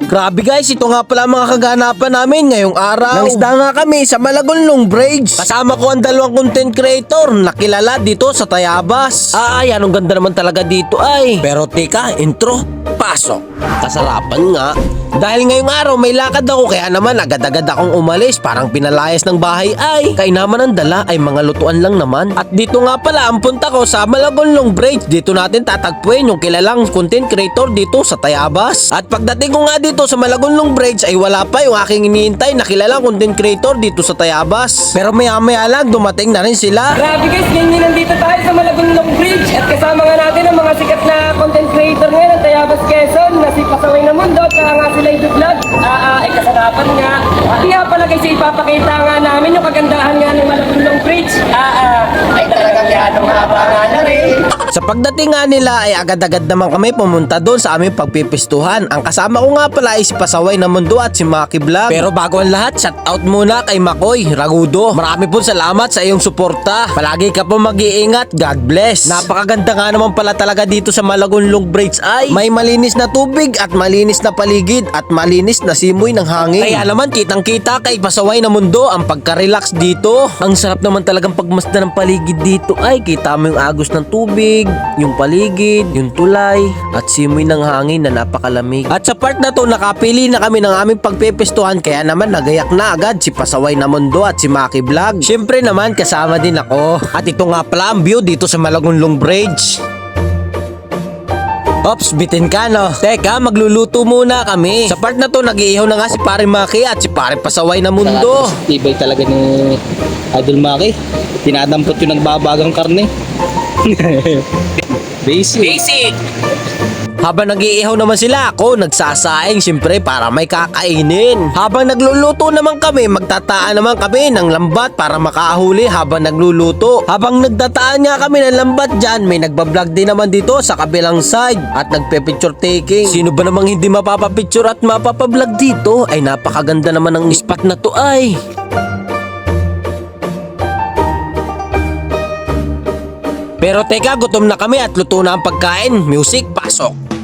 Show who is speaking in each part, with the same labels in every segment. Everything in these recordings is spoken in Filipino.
Speaker 1: Grabe guys, ito nga pala mga kaganapan namin ngayong araw. Nangisda nga kami sa Malagonlong Bridge. Kasama ko ang dalawang content creator na kilala dito sa Tayabas. Ay, anong ganda naman talaga dito ay. Pero teka, intro, pasok. Kasarapan nga. Dahil ngayong araw may lakad ako kaya naman agad-agad akong umalis, parang pinalayas ng bahay ay. Kainaman ang dala ay mga lutuan lang naman. At dito nga pala ang punta ko sa Malagonlong Bridge. Dito natin tatagpuin yung kilalang content creator dito sa Tayabas. At pagdating ko nga dito sa Malagonlong Bridge ay wala pa yung aking iniintay na kilalang content creator dito sa Tayabas. Pero maya-maya lang dumating na rin sila.
Speaker 2: Grabe guys, ngayon nandito tayo sa Malagonlong Bridge at kasama nga natin ang mga sikat na content creator ngayon ng Tayabas, Quezon na si Pasaway na Mundo at nga sila yung vlog. Kasanapan nga. At nga pala guys, ipapakita nga namin yung kagandahan nga ng Malagonlong Bridge. Ay talagang yanong haba nga na rin.
Speaker 1: Sa pagdating nga nila ay agad-agad naman kami pumunta doon sa aming pagpipistuhan. Ang kasama ko nga pala ay si Pasaway na Mundo at si Maki Vlog. Pero bago ang lahat, shout out muna kay Makoy Ragudo. Marami po salamat sa iyong suporta. Palagi ka po mag-iingat. God bless. Napakaganda nga naman pala talaga dito sa Malagonlong Bridge ay may malinis na tubig at malinis na paligid at malinis na simoy ng hangin. Kaya naman kitang-kita kay Pasaway na Mundo ang pagka-relax dito. Ang sarap naman talagang pagmasdan ng paligid dito ay kita mo yung agos ng tubig, yung paligid, yung tulay at simoy ng hangin na napakalamig. At sa part na to nakapili na kami ng aming pagpepestuhan kaya naman nagayak na agad si Pasaway na Mundo at si Maki Vlog. Syempre naman kasama din ako. At ito nga pala ang view dito sa Malagonlong Bridge. Ops, bitin ka no? Teka, magluluto muna kami. Sa part na to, nag-iihaw na nga si Pare Maki at si Pare Pasaway na Mundo.
Speaker 3: Tibay talaga ni Idol Maki. Tinadampot yung nagbabagang karne. Basic.
Speaker 1: Habang nag-iihaw naman sila, ako nagsasaing siyempre para may kakainin. Habang nagluluto naman kami, magtataan naman kami ng lambat para makahuli habang nagluluto. Habang nagtataan nga kami ng lambat dyan, may nagbablog din naman dito sa kabilang side at nagpe-picture taking. Sino ba namang hindi mapapapicture at mapapablog dito? Ay napakaganda naman ng spot na to ay. Pero teka, gutom na kami at luto na ang pagkain. Music, pasok!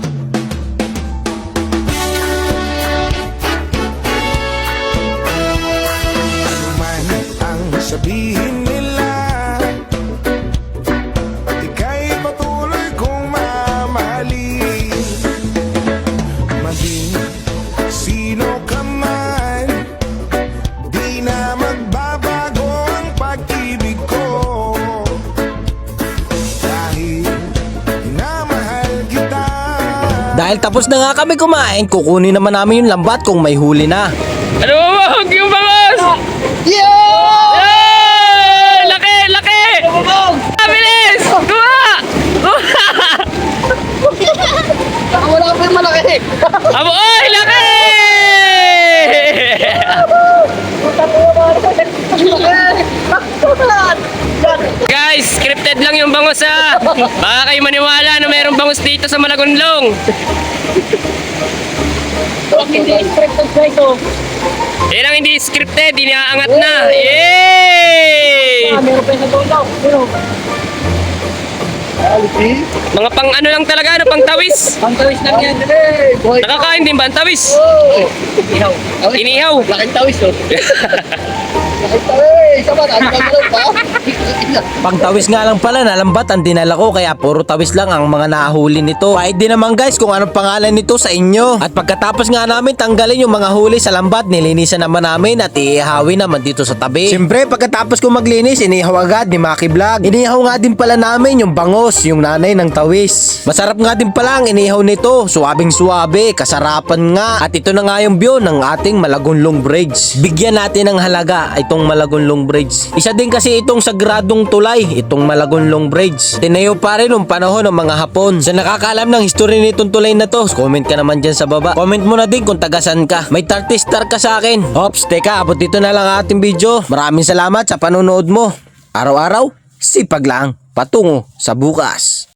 Speaker 4: Sabihin nila ika'y patuloy kong mamahalin. Maging sino ka man, di na magbabago ang pag-ibig ko. Dahil minamahal kita.
Speaker 1: Dahil tapos na nga kami kumain, kukunin naman namin yung lambat kung may huli na.
Speaker 2: Ano ba? Yung bangas! Laki! Bilis! Kuha!
Speaker 3: Wala pa yung malaki.
Speaker 2: Abo, oy! Laki! Guys, scripted lang yung bangus ha. Baka kayo maniwala na mayroong bangus dito sa Malagonlong. Yan ang hindi scripted, inaangat na. Yay!
Speaker 3: Meron pa yung nagulaw.
Speaker 2: Mga pang ano lang talaga, pang tawis.
Speaker 3: Ang tawis lang yan. Boy.
Speaker 2: Nakakain din ba ang tawis?
Speaker 3: Ihaw.
Speaker 2: Inihaw.
Speaker 3: Laking tawis oh. Laking tawis. Sama na. Ano pa?
Speaker 1: Pagtawis nga lang pala na lambat ang dinala ko kaya puro tawis lang ang mga nahuli nito. Kahit din naman guys kung anong pangalan nito sa inyo. At pagkatapos nga namin tanggalin yung mga huli sa lambat, nilinisan naman namin at iihawin naman dito sa tabi. Siyempre pagkatapos ko maglinis, inihaw agad ni Maki Vlog. Inihaw nga din pala namin yung bangos, yung nanay ng tawis. Masarap nga din pala ang inihaw nito, suwabing suwabe, kasarapan nga. At ito na nga yung view ng ating Malagonlong Bridge. Bigyan natin ng halaga itong Malagonlong Bridge. Isa din kasi itong sagradong tulay, itong Malagonlong Bridge. Tinayo pa rin noong panahon ng mga Hapon. Sa nakakaalam ng history nitong tulay na to, comment ka naman dyan sa baba. Comment mo na din kung tagasan ka. May 30 star ka sa akin. Ops, teka, abot dito na lang ang ating video. Maraming salamat sa panonood mo. Araw-araw, sipag lang patungo sa bukas.